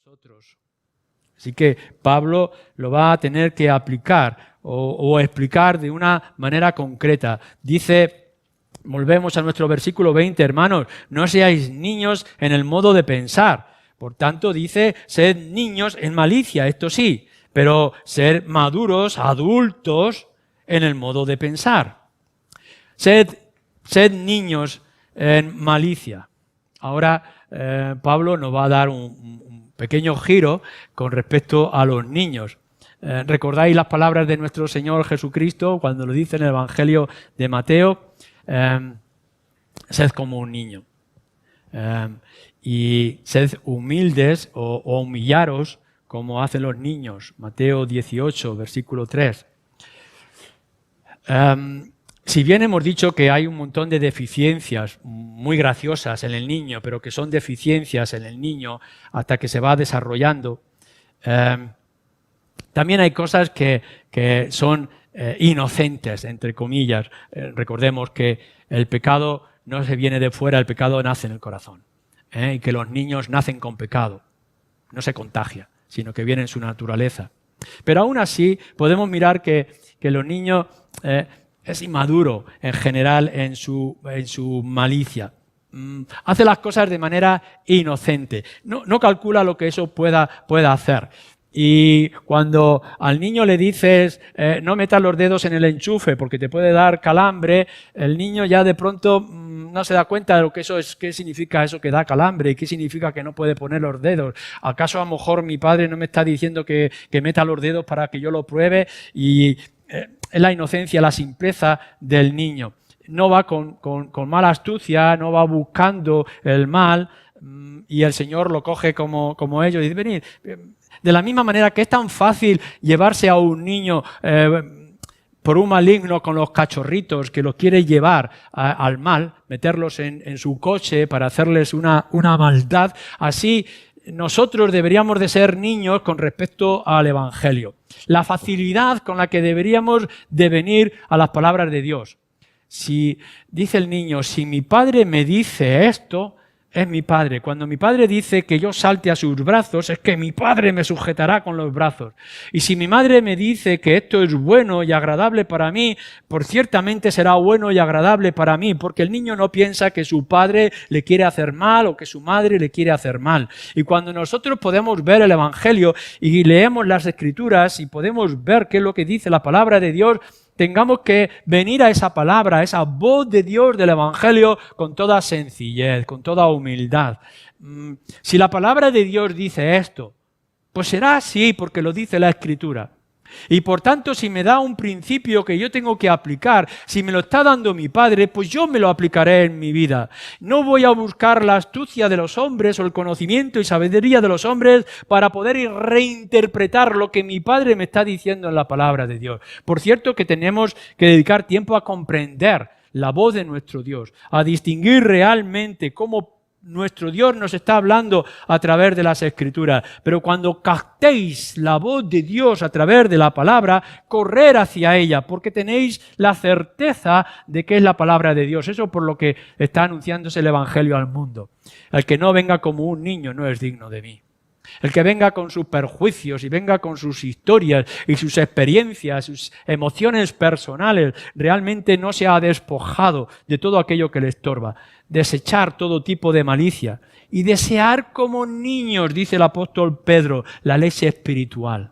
nosotros. Así que Pablo lo va a tener que aplicar o explicar de una manera concreta. Dice, volvemos a nuestro versículo 20, hermanos, no seáis niños en el modo de pensar. Por tanto, dice, sed niños en malicia, esto sí, pero ser maduros, adultos, en el modo de pensar. Sed niños en malicia. Ahora Pablo nos va a dar un pequeño giro con respecto a los niños. ¿Recordáis las palabras de nuestro Señor Jesucristo cuando lo dice en el Evangelio de Mateo? Sed como un niño. Y sed humildes o humillaros como hacen los niños. Mateo 18, versículo 3. Si bien hemos dicho que hay un montón de deficiencias muy graciosas en el niño, pero que son deficiencias en el niño hasta que se va desarrollando, también hay cosas que son inocentes, entre comillas. Recordemos que el pecado no se viene de fuera, el pecado nace en el corazón. Y que los niños nacen con pecado. No se contagia, sino que viene en su naturaleza. Pero aún así podemos mirar que los niños es inmaduro en general en su malicia. Hace las cosas de manera inocente. No calcula lo que eso pueda hacer. Y cuando al niño le dices no metas los dedos en el enchufe porque te puede dar calambre, el niño ya de pronto no se da cuenta de lo que eso es, qué significa eso que da calambre y qué significa que no puede poner los dedos. ¿Acaso a lo mejor mi padre no me está diciendo que meta los dedos para que yo lo pruebe? Y es la inocencia, la simpleza del niño. No va con mala astucia, no va buscando el mal y el Señor lo coge como ellos y dice, venid. De la misma manera que es tan fácil llevarse a un niño por un maligno con los cachorritos que los quiere llevar al mal, meterlos en su coche para hacerles una maldad, así nosotros deberíamos de ser niños con respecto al Evangelio. La facilidad con la que deberíamos de venir a las palabras de Dios. Si dice el niño, si mi padre me dice esto, es mi padre. Cuando mi padre dice que yo salte a sus brazos, es que mi padre me sujetará con los brazos. Y si mi madre me dice que esto es bueno y agradable para mí, pues ciertamente será bueno y agradable para mí, porque el niño no piensa que su padre le quiere hacer mal o que su madre le quiere hacer mal. Y cuando nosotros podemos ver el Evangelio y leemos las Escrituras y podemos ver qué es lo que dice la palabra de Dios, tengamos que venir a esa palabra, a esa voz de Dios del Evangelio con toda sencillez, con toda humildad. Si la palabra de Dios dice esto, pues será así porque lo dice la Escritura. Y por tanto, si me da un principio que yo tengo que aplicar, si me lo está dando mi Padre, pues yo me lo aplicaré en mi vida. No voy a buscar la astucia de los hombres o el conocimiento y sabiduría de los hombres para poder reinterpretar lo que mi Padre me está diciendo en la palabra de Dios. Por cierto que tenemos que dedicar tiempo a comprender la voz de nuestro Dios, a distinguir realmente cómo nuestro Dios nos está hablando a través de las Escrituras. Pero cuando captéis la voz de Dios a través de la palabra, correr hacia ella, porque tenéis la certeza de que es la palabra de Dios. Eso por lo que está anunciándose el Evangelio al mundo. El que no venga como un niño no es digno de mí. El que venga con sus perjuicios y venga con sus historias y sus experiencias, sus emociones personales, realmente no se ha despojado de todo aquello que le estorba. Desechar todo tipo de malicia y desear como niños, dice el apóstol Pedro, la leche espiritual.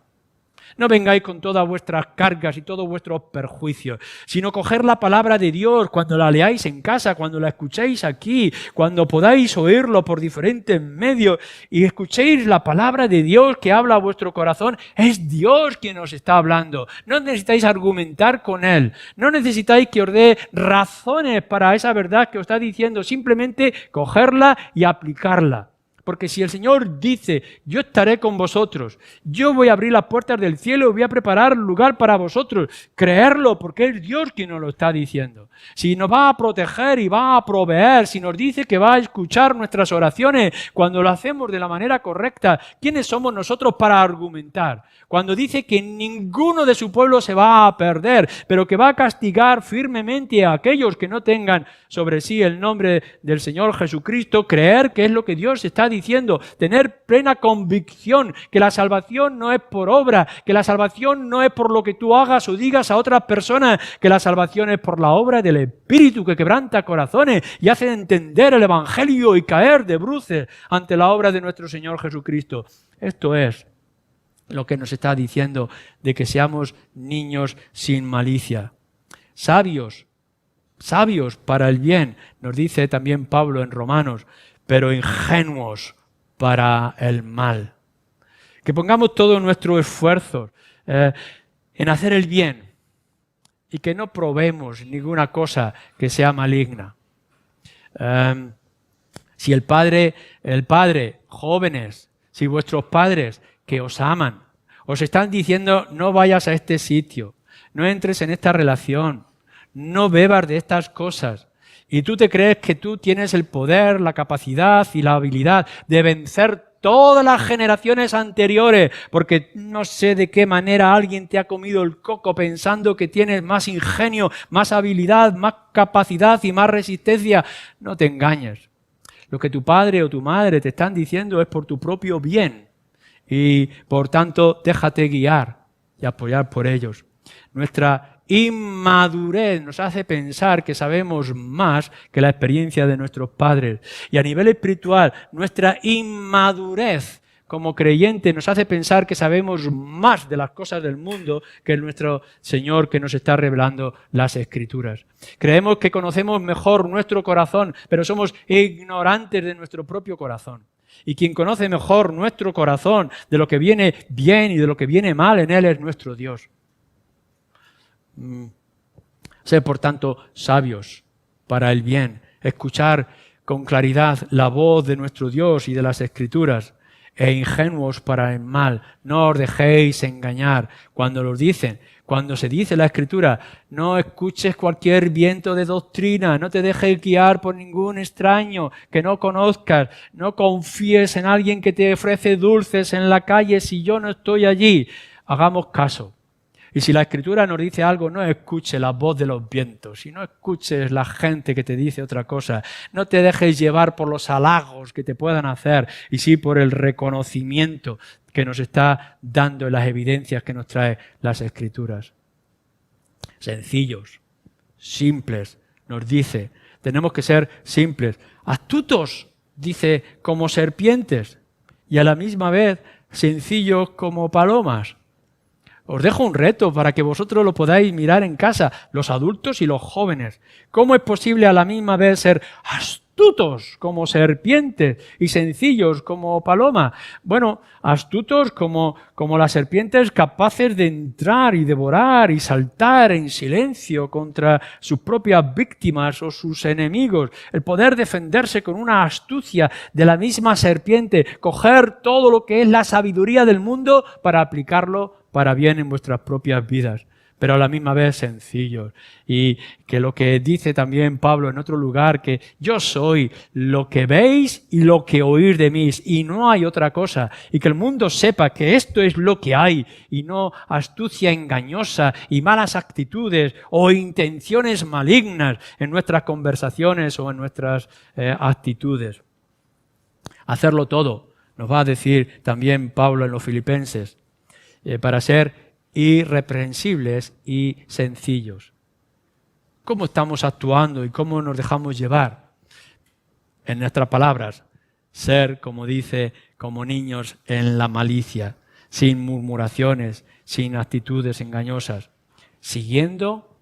No vengáis con todas vuestras cargas y todos vuestros perjuicios, sino coger la palabra de Dios cuando la leáis en casa, cuando la escuchéis aquí, cuando podáis oírlo por diferentes medios y escuchéis la palabra de Dios que habla a vuestro corazón. Es Dios quien os está hablando. No necesitáis argumentar con Él. No necesitáis que os dé razones para esa verdad que os está diciendo. Simplemente cogerla y aplicarla. Porque si el Señor dice, yo estaré con vosotros, yo voy a abrir las puertas del cielo y voy a preparar lugar para vosotros, creerlo porque es Dios quien nos lo está diciendo. Si nos va a proteger y va a proveer, si nos dice que va a escuchar nuestras oraciones cuando lo hacemos de la manera correcta, ¿quiénes somos nosotros para argumentar? Cuando dice que ninguno de su pueblo se va a perder, pero que va a castigar firmemente a aquellos que no tengan sobre sí el nombre del Señor Jesucristo, creer que es lo que Dios está diciendo, tener plena convicción que la salvación no es por obra, que la salvación no es por lo que tú hagas o digas a otras personas, que la salvación es por la obra del Espíritu que quebranta corazones y hace entender el Evangelio y caer de bruces ante la obra de nuestro Señor Jesucristo. Esto es lo que nos está diciendo de que seamos niños sin malicia. Sabios para el bien, nos dice también Pablo en Romanos, pero ingenuos para el mal. Que pongamos todo nuestro esfuerzo en hacer el bien y que no probemos ninguna cosa que sea maligna. Si el padre, jóvenes, si vuestros padres que os aman, os están diciendo no vayas a este sitio, no entres en esta relación, no bebas de estas cosas, y tú te crees que tú tienes el poder, la capacidad y la habilidad de vencer todas las generaciones anteriores, porque no sé de qué manera alguien te ha comido el coco pensando que tienes más ingenio, más habilidad, más capacidad y más resistencia. No te engañes. Lo que tu padre o tu madre te están diciendo es por tu propio bien y, por tanto, déjate guiar y apoyar por ellos. Nuestra inmadurez nos hace pensar que sabemos más que la experiencia de nuestros padres. Y a nivel espiritual, nuestra inmadurez como creyente nos hace pensar que sabemos más de las cosas del mundo que nuestro Señor que nos está revelando las Escrituras. Creemos que conocemos mejor nuestro corazón, pero somos ignorantes de nuestro propio corazón. Y quien conoce mejor nuestro corazón, de lo que viene bien y de lo que viene mal en él, es nuestro Dios. Ser, por tanto, sabios para el bien, escuchar con claridad la voz de nuestro Dios y de las Escrituras, e ingenuos para el mal. No os dejéis engañar. Cuando se dice la Escritura, no escuches cualquier viento de doctrina, no te dejes guiar por ningún extraño que no conozcas, no confíes en alguien que te ofrece dulces en la calle si yo no estoy allí. Hagamos caso. Y si la Escritura nos dice algo, no escuches la voz de los vientos, y no escuches la gente que te dice otra cosa. No te dejes llevar por los halagos que te puedan hacer, y sí por el reconocimiento que nos está dando en las evidencias que nos trae las Escrituras. Sencillos, simples, nos dice. Tenemos que ser simples. Astutos, dice, como serpientes, y a la misma vez sencillos como palomas. Os dejo un reto para que vosotros lo podáis mirar en casa, los adultos y los jóvenes. ¿Cómo es posible a la misma vez ser astutos como serpientes y sencillos como paloma? Bueno, astutos como las serpientes, capaces de entrar y devorar y saltar en silencio contra sus propias víctimas o sus enemigos. El poder defenderse con una astucia de la misma serpiente, coger todo lo que es la sabiduría del mundo para aplicarlo para bien en vuestras propias vidas, pero a la misma vez sencillos. Y que lo que dice también Pablo en otro lugar, que yo soy lo que veis y lo que oís de mí, y no hay otra cosa. Y que el mundo sepa que esto es lo que hay, y no astucia engañosa y malas actitudes o intenciones malignas en nuestras conversaciones o en nuestras actitudes. Hacerlo todo, nos va a decir también Pablo en los Filipenses, para ser irreprensibles y sencillos. ¿Cómo estamos actuando y cómo nos dejamos llevar? En nuestras palabras, ser, como dice, como niños en la malicia, sin murmuraciones, sin actitudes engañosas, siguiendo,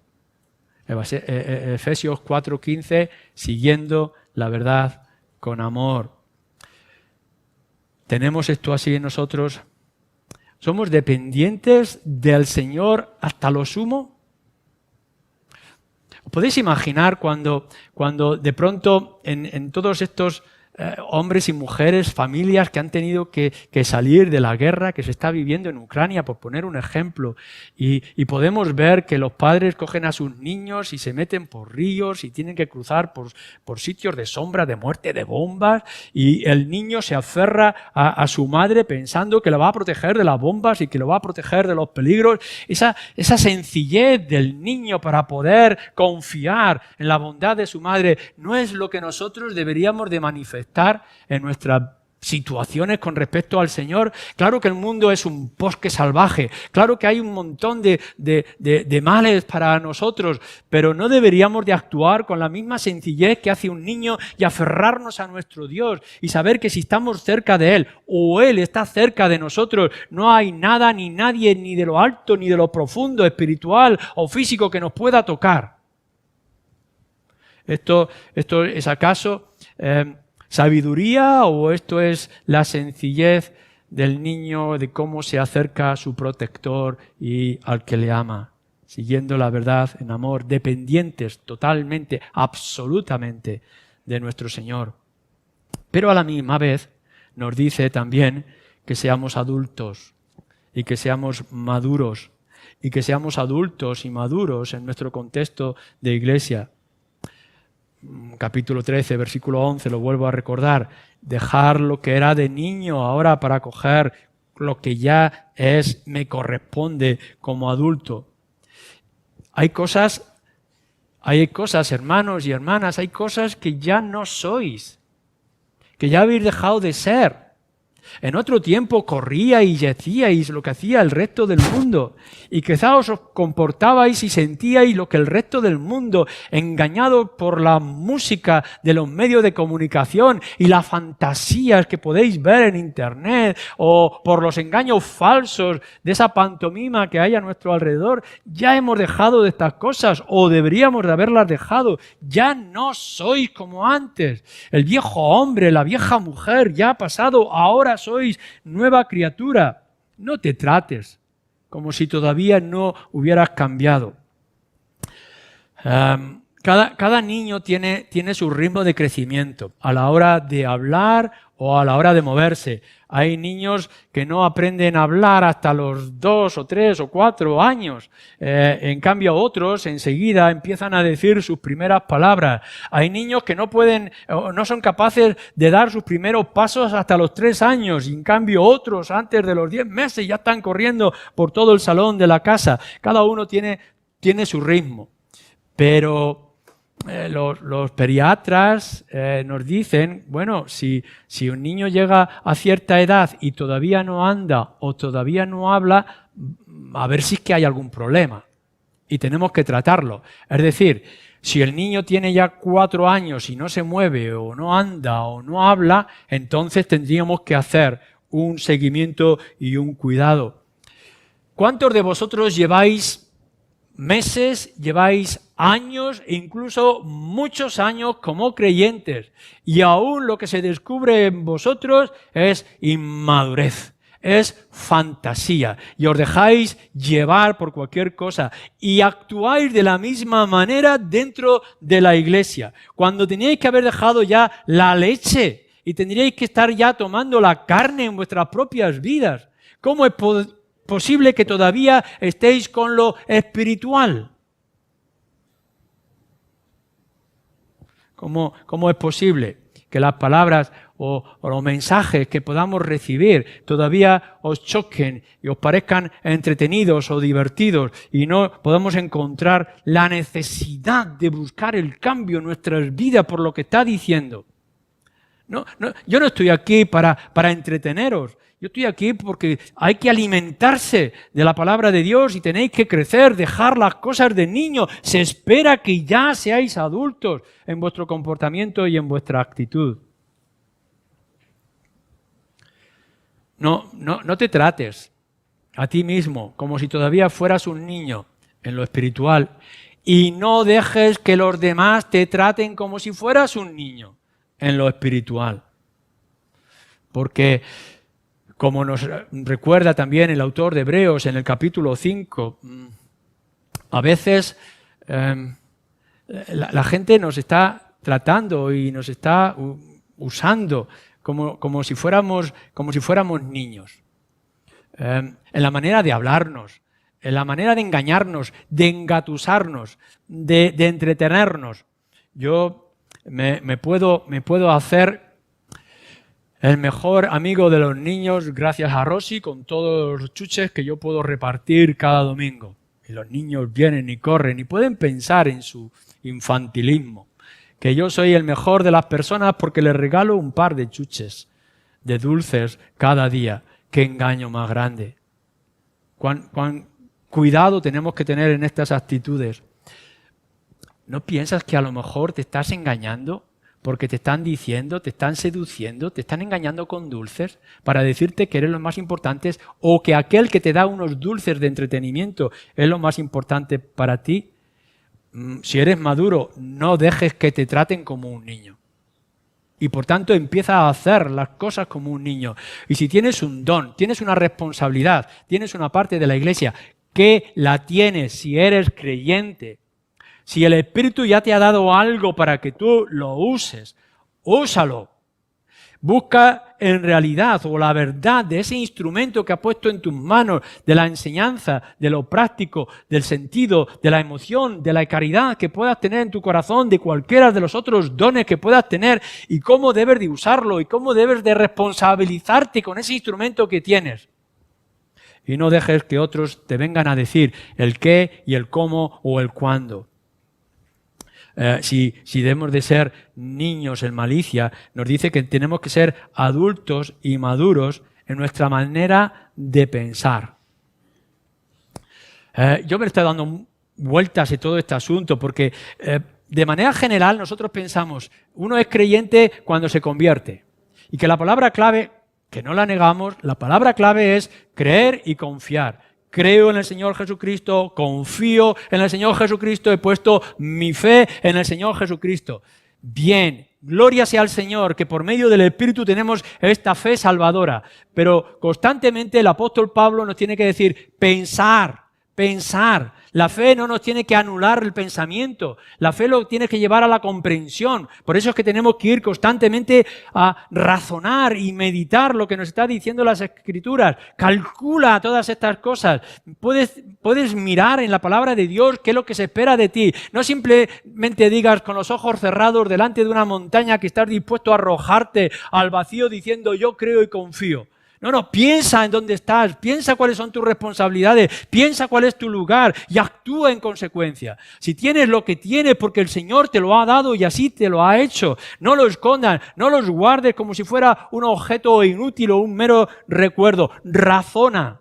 Efesios 4:15, siguiendo la verdad con amor. ¿Tenemos esto así en nosotros? ¿Somos dependientes del Señor hasta lo sumo? ¿Os podéis imaginar cuando de pronto en todos estos hombres y mujeres, familias que han tenido que salir de la guerra que se está viviendo en Ucrania, por poner un ejemplo, y podemos ver que los padres cogen a sus niños y se meten por ríos y tienen que cruzar por sitios de sombra, de muerte, de bombas, y el niño se aferra a su madre pensando que la va a proteger de las bombas y que lo va a proteger de los peligros. Esa sencillez del niño para poder confiar en la bondad de su madre no es lo que nosotros deberíamos de manifestar en nuestras situaciones con respecto al Señor. Claro que el mundo es un bosque salvaje, claro que hay un montón de males para nosotros, pero no deberíamos de actuar con la misma sencillez que hace un niño y aferrarnos a nuestro Dios y saber que si estamos cerca de Él o Él está cerca de nosotros, no hay nada ni nadie ni de lo alto ni de lo profundo, espiritual o físico que nos pueda tocar. ¿Esto es acaso sabiduría o esto es la sencillez del niño, de cómo se acerca a su protector y al que le ama, siguiendo la verdad en amor, dependientes totalmente, absolutamente de nuestro Señor? Pero a la misma vez nos dice también que seamos adultos y que seamos maduros y que seamos adultos y maduros en nuestro contexto de iglesia. Capítulo 13, versículo 11, lo vuelvo a recordar. Dejar lo que era de niño ahora para coger lo que ya me corresponde como adulto. Hay cosas, hermanos y hermanas, hay cosas que ya no sois, que ya habéis dejado de ser. En otro tiempo corríais y hacíais lo que hacía el resto del mundo y quizá os comportabais y sentíais lo que el resto del mundo, engañado por la música de los medios de comunicación y las fantasías que podéis ver en internet o por los engaños falsos de esa pantomima que hay a nuestro alrededor. Ya hemos dejado de estas cosas o deberíamos de haberlas dejado. Ya no sois como antes. El viejo hombre, la vieja mujer ya ha pasado, ahora sois nueva criatura. No te trates como si todavía no hubieras cambiado. Cada niño tiene su ritmo de crecimiento a la hora de hablar o a la hora de moverse. Hay niños que no aprenden a hablar hasta los 2 o 3 o 4 años. En cambio otros enseguida empiezan a decir sus primeras palabras. Hay niños que no son capaces de dar sus primeros pasos hasta los 3 años. Y en cambio otros antes de los 10 meses ya están corriendo por todo el salón de la casa. Cada uno tiene su ritmo. Pero los pediatras nos dicen, bueno, si un niño llega a cierta edad y todavía no anda o todavía no habla, a ver si es que hay algún problema y tenemos que tratarlo. Es decir, si el niño tiene ya 4 años y no se mueve o no anda o no habla, entonces tendríamos que hacer un seguimiento y un cuidado. ¿Cuántos de vosotros lleváis meses, lleváis años e incluso muchos años como creyentes y aún lo que se descubre en vosotros es inmadurez, es fantasía y os dejáis llevar por cualquier cosa y actuáis de la misma manera dentro de la iglesia cuando teníais que haber dejado ya la leche y tendríais que estar ya tomando la carne en vuestras propias vidas? ¿Cómo es posible que todavía estéis con lo espiritual? ¿Cómo es posible que las palabras o los mensajes que podamos recibir todavía os choquen y os parezcan entretenidos o divertidos y no podamos encontrar la necesidad de buscar el cambio en nuestras vidas por lo que está diciendo? No, yo no estoy aquí para entreteneros. Yo estoy aquí porque hay que alimentarse de la palabra de Dios y tenéis que crecer, dejar las cosas de niño. Se espera que ya seáis adultos en vuestro comportamiento y en vuestra actitud. No te trates a ti mismo como si todavía fueras un niño en lo espiritual y no dejes que los demás te traten como si fueras un niño en lo espiritual. Porque como nos recuerda también el autor de Hebreos en el capítulo 5, a veces la gente nos está tratando y nos está usando como si fuéramos niños. En la manera de hablarnos, en la manera de engañarnos, de engatusarnos, de entretenernos. Yo me puedo hacer el mejor amigo de los niños gracias a Rosy con todos los chuches que yo puedo repartir cada domingo. Y los niños vienen y corren y pueden pensar en su infantilismo, que yo soy el mejor de las personas porque les regalo un par de chuches de dulces cada día. ¡Qué engaño más grande! ¿Cuán cuidado tenemos que tener en estas actitudes? ¿No piensas que a lo mejor te estás engañando? Porque te están diciendo, te están seduciendo, te están engañando con dulces para decirte que eres lo más importante, o que aquel que te da unos dulces de entretenimiento es lo más importante para ti. Si eres maduro, no dejes que te traten como un niño. Y por tanto empieza a hacer las cosas como un niño. Y si tienes un don, tienes una responsabilidad, tienes una parte de la iglesia que la tienes si eres creyente, si el Espíritu ya te ha dado algo para que tú lo uses, úsalo. Busca en realidad o la verdad de ese instrumento que ha puesto en tus manos, de la enseñanza, de lo práctico, del sentido, de la emoción, de la caridad que puedas tener en tu corazón, de cualquiera de los otros dones que puedas tener, y cómo debes de usarlo y cómo debes de responsabilizarte con ese instrumento que tienes. Y no dejes que otros te vengan a decir el qué y el cómo o el cuándo. Si debemos de ser niños en malicia, nos dice que tenemos que ser adultos y maduros en nuestra manera de pensar. Yo me estoy dando vueltas en todo este asunto porque de manera general nosotros pensamos, uno es creyente cuando se convierte, y que la palabra clave, que no la negamos, la palabra clave es creer y confiar. Creo en el Señor Jesucristo, confío en el Señor Jesucristo, he puesto mi fe en el Señor Jesucristo. Bien, gloria sea al Señor, que por medio del Espíritu tenemos esta fe salvadora. Pero constantemente el apóstol Pablo nos tiene que decir, pensar. La fe no nos tiene que anular el pensamiento. La fe lo tiene que llevar a la comprensión. Por eso es que tenemos que ir constantemente a razonar y meditar lo que nos está diciendo las Escrituras. Calcula todas estas cosas. Puedes mirar en la palabra de Dios qué es lo que se espera de ti. No simplemente digas con los ojos cerrados delante de una montaña que estás dispuesto a arrojarte al vacío diciendo yo creo y confío. No, piensa en dónde estás, piensa cuáles son tus responsabilidades, piensa cuál es tu lugar y actúa en consecuencia. Si tienes lo que tienes porque el Señor te lo ha dado y así te lo ha hecho, no lo escondas, no los guardes como si fuera un objeto inútil o un mero recuerdo. Razona.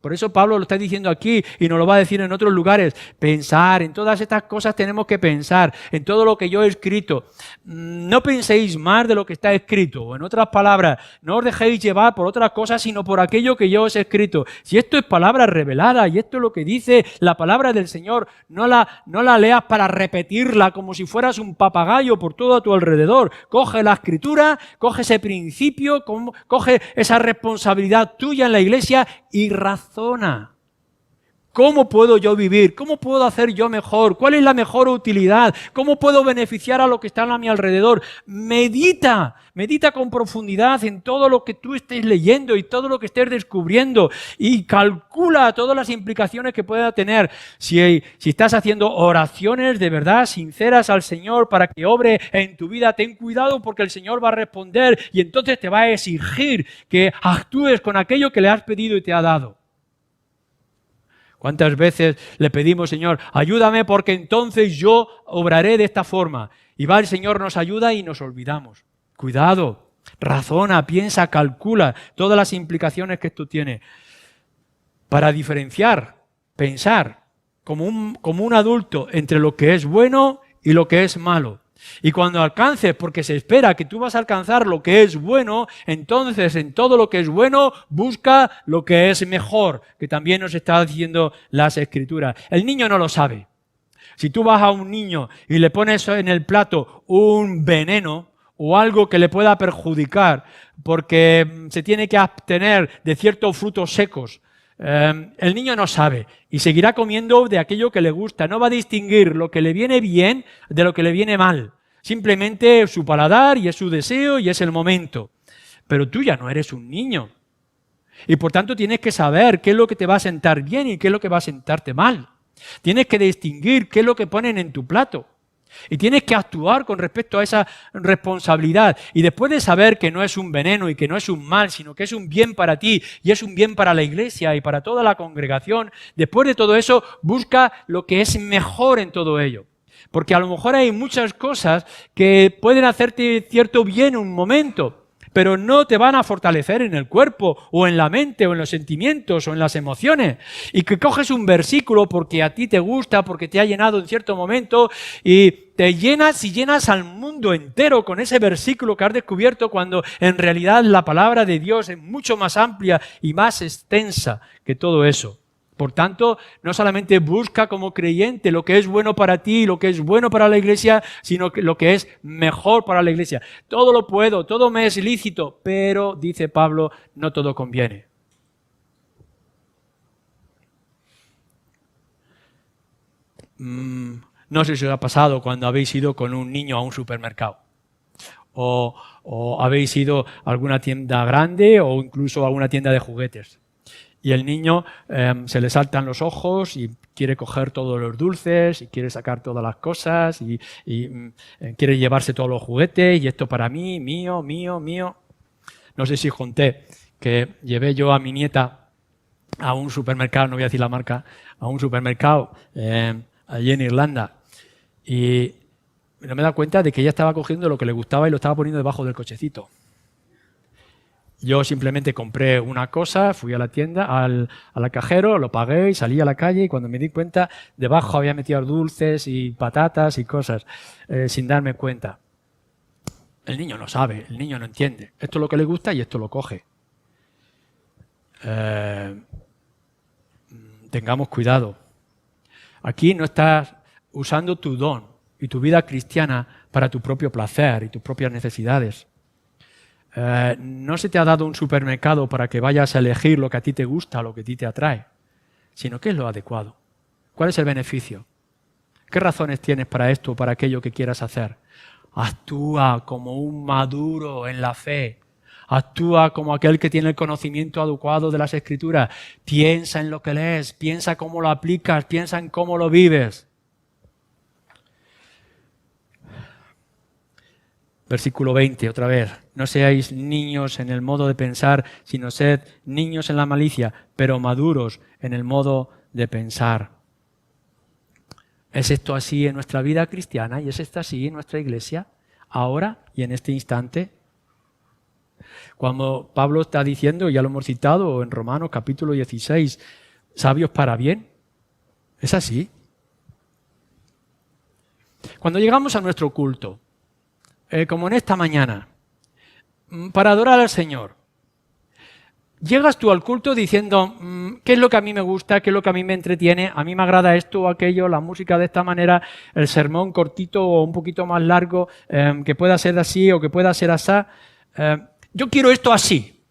Por eso Pablo lo está diciendo aquí y nos lo va a decir en otros lugares. Pensar, en todas estas cosas tenemos que pensar, en todo lo que yo he escrito. No penséis más de lo que está escrito. O en otras palabras, no os dejéis llevar por otras cosas, sino por aquello que yo os he escrito. Si esto es palabra revelada y esto es lo que dice la palabra del Señor, no la leas para repetirla como si fueras un papagayo por todo a tu alrededor. Coge la Escritura, coge ese principio, coge esa responsabilidad tuya en la iglesia y razona. ¿Cómo puedo yo vivir? ¿Cómo puedo hacer yo mejor? ¿Cuál es la mejor utilidad? ¿Cómo puedo beneficiar a lo que están a mi alrededor? Medita con profundidad en todo lo que tú estés leyendo y todo lo que estés descubriendo y calcula todas las implicaciones que pueda tener. Si estás haciendo oraciones de verdad sinceras al Señor para que obre en tu vida, ten cuidado porque el Señor va a responder y entonces te va a exigir que actúes con aquello que le has pedido y te ha dado. ¿Cuántas veces le pedimos, Señor, ayúdame porque entonces yo obraré de esta forma? Y va el Señor, nos ayuda y nos olvidamos. Cuidado, razona, piensa, calcula todas las implicaciones que esto tiene. Para diferenciar, pensar como un adulto entre lo que es bueno y lo que es malo. Y cuando alcances, porque se espera que tú vas a alcanzar lo que es bueno, entonces en todo lo que es bueno, busca lo que es mejor, que también nos está diciendo las Escrituras. El niño no lo sabe. Si tú vas a un niño y le pones en el plato un veneno o algo que le pueda perjudicar porque se tiene que abstener de ciertos frutos secos, el niño no sabe y seguirá comiendo de aquello que le gusta. No va a distinguir lo que le viene bien de lo que le viene mal. Simplemente es su paladar y es su deseo y es el momento. Pero tú ya no eres un niño. Y por tanto tienes que saber qué es lo que te va a sentar bien y qué es lo que va a sentarte mal. Tienes que distinguir qué es lo que ponen en tu plato. Y tienes que actuar con respecto a esa responsabilidad. Y después de saber que no es un veneno y que no es un mal, sino que es un bien para ti y es un bien para la iglesia y para toda la congregación, después de todo eso, busca lo que es mejor en todo ello. Porque a lo mejor hay muchas cosas que pueden hacerte cierto bien en un momento, pero no te van a fortalecer en el cuerpo, o en la mente, o en los sentimientos, o en las emociones. Y que coges un versículo porque a ti te gusta, porque te ha llenado en cierto momento, y te llenas y llenas al mundo entero con ese versículo que has descubierto, cuando en realidad la palabra de Dios es mucho más amplia y más extensa que todo eso. Por tanto, no solamente busca como creyente lo que es bueno para ti, lo que es bueno para la iglesia, sino que lo que es mejor para la iglesia. Todo lo puedo, todo me es lícito, pero, dice Pablo, no todo conviene. No sé si os ha pasado cuando habéis ido con un niño a un supermercado. O habéis ido a alguna tienda grande o incluso a alguna tienda de juguetes. Y el niño se le saltan los ojos y quiere coger todos los dulces y quiere sacar todas las cosas y quiere llevarse todos los juguetes y esto para mí, mío, mío, mío. No sé si conté que llevé yo a mi nieta a un supermercado, no voy a decir la marca, a un supermercado allí en Irlanda y no me he dado cuenta de que ella estaba cogiendo lo que le gustaba y lo estaba poniendo debajo del cochecito. Yo simplemente compré una cosa, fui a la tienda, al cajero, lo pagué y salí a la calle y cuando me di cuenta, debajo había metido dulces y patatas y cosas, sin darme cuenta. El niño no sabe, el niño no entiende. Esto es lo que le gusta y esto lo coge. Tengamos cuidado. Aquí no estás usando tu don y tu vida cristiana para tu propio placer y tus propias necesidades. No se te ha dado un supermercado para que vayas a elegir lo que a ti te gusta, lo que a ti te atrae, sino qué es lo adecuado. ¿Cuál es el beneficio? ¿Qué razones tienes para esto o para aquello que quieras hacer? Actúa como un maduro en la fe. Actúa como aquel que tiene el conocimiento adecuado de las Escrituras. Piensa en lo que lees, piensa cómo lo aplicas, piensa en cómo lo vives. Versículo 20, otra vez. No seáis niños en el modo de pensar, sino sed niños en la malicia, pero maduros en el modo de pensar. ¿Es esto así en nuestra vida cristiana y es esto así en nuestra iglesia, ahora y en este instante? Cuando Pablo está diciendo, ya lo hemos citado en Romanos capítulo 16, sabios para bien, ¿es así? Cuando llegamos a nuestro culto, como en esta mañana, para adorar al Señor, llegas tú al culto diciendo qué es lo que a mí me gusta, qué es lo que a mí me entretiene, a mí me agrada esto o aquello, la música de esta manera, el sermón cortito o un poquito más largo, que pueda ser así o que pueda ser así. Yo quiero esto así.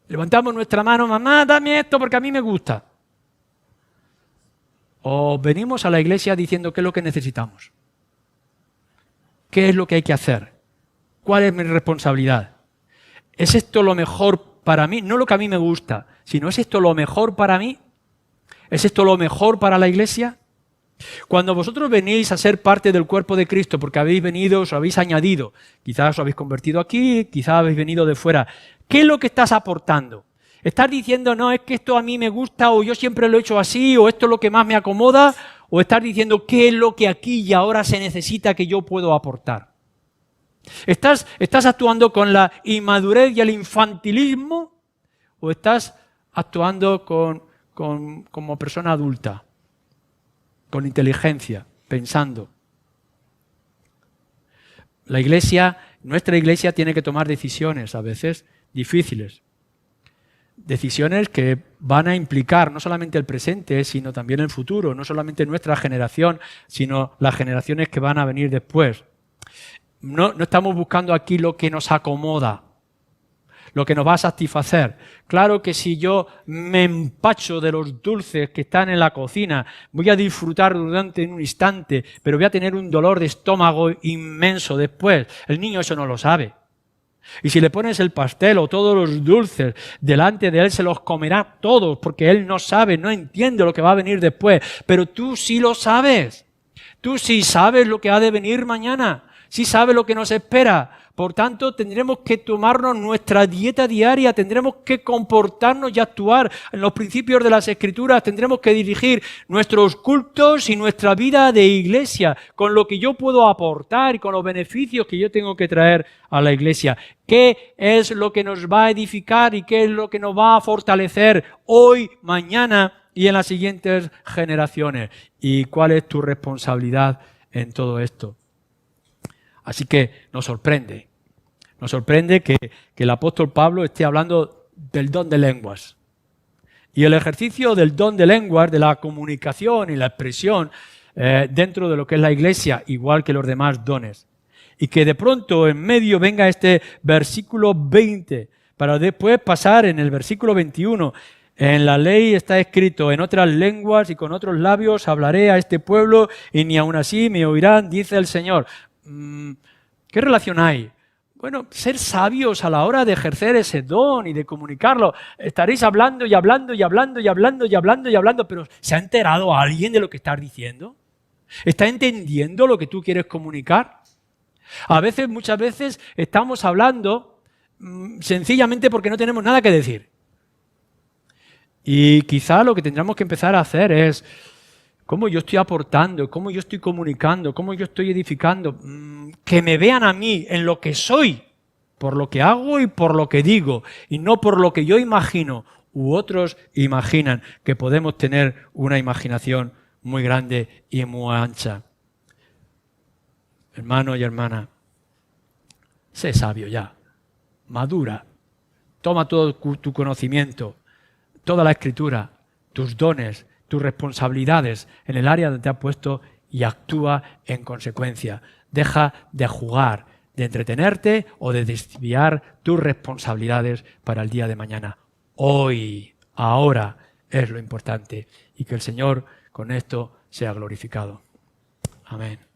Levantamos nuestra mano, mamá, dame esto porque a mí me gusta. O venimos a la iglesia diciendo qué es lo que necesitamos. ¿Qué es lo que hay que hacer? ¿Cuál es mi responsabilidad? ¿Es esto lo mejor para mí? No lo que a mí me gusta, sino ¿es esto lo mejor para mí? ¿Es esto lo mejor para la iglesia? Cuando vosotros venís a ser parte del cuerpo de Cristo, porque habéis venido, os habéis añadido, quizás os habéis convertido aquí, quizás habéis venido de fuera, ¿qué es lo que estás aportando? ¿Estás diciendo, no, es que esto a mí me gusta, o yo siempre lo he hecho así, o esto es lo que más me acomoda? ¿O estás diciendo qué es lo que aquí y ahora se necesita que yo puedo aportar? ¿Estás actuando con la inmadurez y el infantilismo? ¿O estás actuando como persona adulta? Con inteligencia, pensando. La iglesia, nuestra iglesia tiene que tomar decisiones, a veces difíciles. Decisiones que van a implicar no solamente el presente, sino también el futuro, no solamente nuestra generación, sino las generaciones que van a venir después. No estamos buscando aquí lo que nos acomoda, lo que nos va a satisfacer. Claro que si yo me empacho de los dulces que están en la cocina, voy a disfrutar durante un instante, pero voy a tener un dolor de estómago inmenso después. El niño eso no lo sabe. Y si le pones el pastel o todos los dulces delante de él, se los comerá todos, porque él no sabe, no entiende lo que va a venir después. Pero tú sí lo sabes. Tú sí sabes lo que ha de venir mañana. sí sabe lo que nos espera. Por tanto, tendremos que tomarnos nuestra dieta diaria, tendremos que comportarnos y actuar en los principios de las Escrituras, tendremos que dirigir nuestros cultos y nuestra vida de iglesia con lo que yo puedo aportar y con los beneficios que yo tengo que traer a la iglesia. ¿Qué es lo que nos va a edificar y qué es lo que nos va a fortalecer hoy, mañana y en las siguientes generaciones? ¿Y cuál es tu responsabilidad en todo esto? Así que nos sorprende que el apóstol Pablo esté hablando del don de lenguas. Y el ejercicio del don de lenguas, de la comunicación y la expresión dentro de lo que es la iglesia, igual que los demás dones. Y que de pronto en medio venga este versículo 20, para después pasar en el versículo 21. En la ley está escrito, en otras lenguas y con otros labios hablaré a este pueblo y ni aun así me oirán, dice el Señor. ¿Qué relación hay? Bueno, ser sabios a la hora de ejercer ese don y de comunicarlo. Estaréis hablando y hablando y hablando y hablando y hablando y hablando, pero ¿se ha enterado alguien de lo que estás diciendo? ¿Está entendiendo lo que tú quieres comunicar? Muchas veces estamos hablando sencillamente porque no tenemos nada que decir. Y quizá lo que tendríamos que empezar a hacer es cómo yo estoy aportando, cómo yo estoy comunicando, cómo yo estoy edificando, que me vean a mí en lo que soy, por lo que hago y por lo que digo, y no por lo que yo imagino u otros imaginan, que podemos tener una imaginación muy grande y muy ancha. Hermano y hermana, sé sabio ya, madura, toma todo tu conocimiento, toda la Escritura, tus dones, tus responsabilidades en el área donde te has puesto y actúa en consecuencia. Deja de jugar, de entretenerte o de desviar tus responsabilidades para el día de mañana. Hoy, ahora es lo importante y que el Señor con esto sea glorificado. Amén.